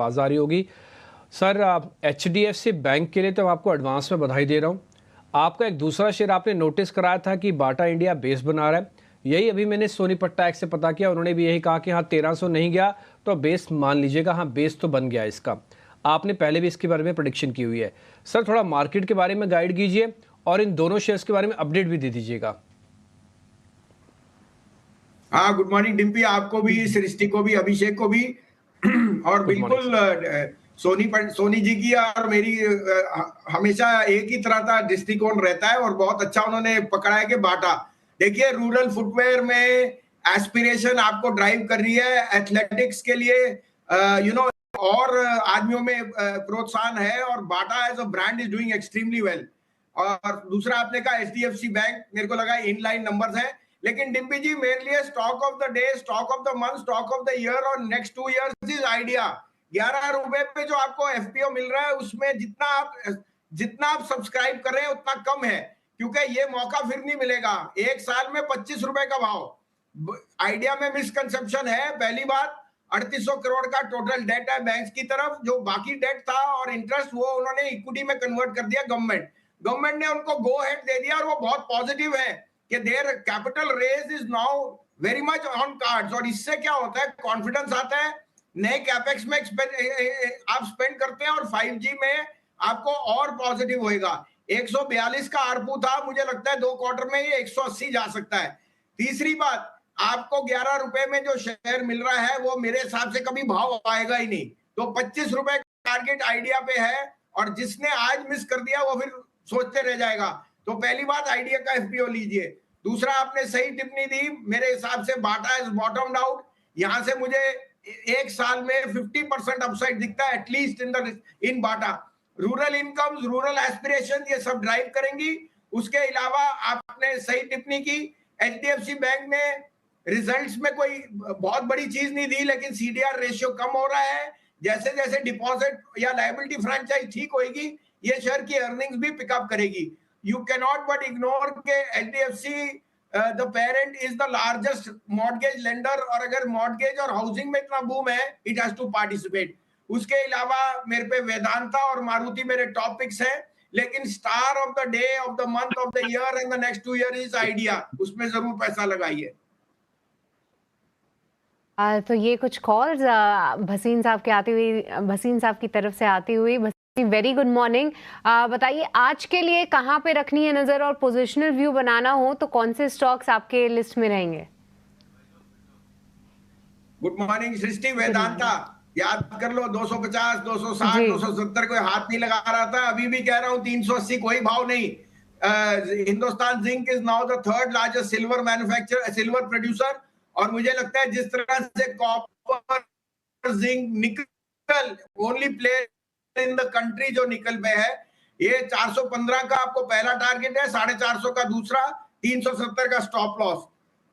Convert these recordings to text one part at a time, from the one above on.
आवाज़ आ रही होगी। सर HDFC बैंक के लिए तो आपको एडवांस में बधाई दे रहा हूँ। आपका एक दूसरा शेयर आपने नोटिस कराया था कि बाटा इंडिया बेस बना रहा है, यही अभी मैंने सोनी पट्टायक से पता किया, उन्होंने भी यही कहा कि हाँ 1300 नहीं गया तो बेस मान लीजिएगा, हाँ बेस तो बन गया इसका। आपने पहले भी इसके बारे में प्रेडिक्शन की हुई है। सर थोड़ा मार्केट के बारे में गाइड कीजिए और इन दोनों शेयर्स के बारे में अपडेट भी दे दीजिएगा। हाँ, गुड मॉर्निंग डिम्पी, आपको भी, सृष्टि को भी, अभिषेक को भी। और बिल्कुल सोनी जी की और मेरी हमेशा एक ही तरह का दृष्टिकोण रहता है और बहुत अच्छा उन्होंने पकड़ा है कि बाटा, देखिए रूरल फुटवेयर में एस्पिरेशन आपको ड्राइव कर रही है, एथलेटिक्स के लिए और आदमियों में प्रोत्साहन है और Bata as a brand is doing extremely well. और दूसरा आपने कहा HDFC बैंक, मेरे को लगा इनलाइन नंबर्स है, लेकिन डिम्पी जी मेरे लिए stock of the day, stock of the month, stock of the year और नेक्स्ट 2 इयर्स इज आइडिया। 11 रुपए पे जो आपको FPO मिल रहा है उसमें जितना आप सब्सक्राइब कर रहे हैं उतना कम है, क्योंकि ये मौका फिर नहीं मिलेगा। एक साल में 25 रुपए का भाव। आइडिया में मिसकंसेप्शन है। पहली बात, 3800 करोड़ का टोटल डेट है बैंक की तरफ, जो बाकी डेट था और इंटरेस्ट वो उन्होंने इक्विटी में कन्वर्ट कर दिया। गवर्नमेंट ने उनको गो हेड दे दिया और वो बहुत पॉजिटिव है कि their capital raise is now very much on cards. और इससे क्या होता है, कॉन्फिडेंस आता है, नए कैपेक्स में आप स्पेंड करते हैं और 5G में आपको और पॉजिटिव होएगा। 142 का आरपू था, मुझे लगता है 2 क्वार्टर में ये 180 जा सकता है। तीसरी बात, आपको 11 रुपए में जो शेयर मिल रहा है वो मेरे हिसाब से कभी भाव आएगा ही नहीं, तो 25 रुपए का टारगेट आइडिया पे है और जिसने आज मिस कर दिया वो फिर सोचते रह जाएगा। तो पहली बात, आइडिया का FPO लीजिए। दूसरा, आपने सही टिप्पणी दी, मेरे हिसाब से बाटा इज बॉटम्ड आउट। यहां से मुझे एक साल में 50% अपसाइड दिखता है at least in Bata. Rural incomes, rural aspiration, ये सब ड्राइव करेंगी। उसके अलावा आपने सही टिप्पणी की, HDFC बैंक ने रिजल्ट्स में कोई बहुत बड़ी चीज नहीं दी, लेकिन CDR रेशियो कम हो रहा है। जैसे जैसे डिपॉजिट या लायबिलिटी फ्रेंचाइज ठीक होगी, ये शेयर की अर्निंग्स भी पिकअप करेगी। You cannot but ignore के HDFC the parent is the largest mortgage lender, और अगर mortgage और housing में इतना बूम है, it has to participate। उसके अलावा मेरे पे वेदांता और मारुति मेरे टॉपिक्स हैं, लेकिन star of the day, of the month, of the year and the next 2 year is idea. उसमें जरूर पैसा लगाइए। तो ये कुछ कॉल्स भसीन साहब के आती हुई, भसीन साहब की तरफ से आती हुई। Very good morning. बताइए आज के लिए कहाँ पे रखनी है नजर और पोजिशनल व्यू बनाना हो तो कौन से स्टॉक्स आपके लिस्ट में रहेंगे? गुड मॉर्निंग सृष्टि। वेदांता याद कर लो, 250, 260, 270 कोई हाथ नहीं लगा रहा था, अभी भी कह रहा हूँ 380 कोई भाव नहीं। Hindustan zinc is now the 3rd largest silver producer, और मुझे लगता है जिस तरह से कॉपर, जिंक, निकल only player in the country जो निकल में है, ये 415 का आपको पहला टारगेट है, 450 का दूसरा, 370 का स्टॉप लॉस।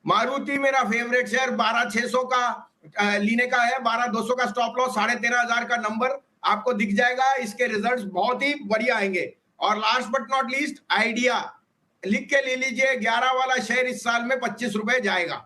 मारुति मेरा फेवरेट शेयर, 12600 का लेने का है, 12200 का स्टॉप लॉस, 13500 का नंबर आपको दिख जाएगा। इसके रिजल्ट्स बहुत ही बढ़िया आएंगे। और last but not least, idea लिख के ले लीजिए, 11 वाला शेयर इस साल में 25 रुपए जाएगा।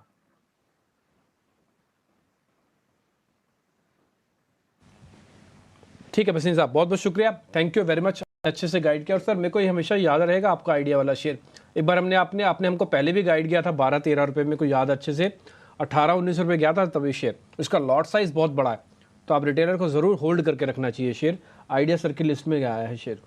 ठीक है भसीन साहब, बहुत बहुत शुक्रिया, थैंक यू वेरी मच, अच्छे से गाइड किया। और सर मेरे को ये हमेशा याद रहेगा आपका आइडिया वाला शेयर। एक बार आपने हमको पहले भी गाइड किया था 12-13 रुपये में, को याद अच्छे से 18-19 रुपये गया था तभी शेयर। इसका लॉट साइज बहुत बड़ा है, तो आप रिटेलर को ज़रूर होल्ड करके रखना चाहिए शेयर। आइडिया सर की लिस्ट में आया है शेयर।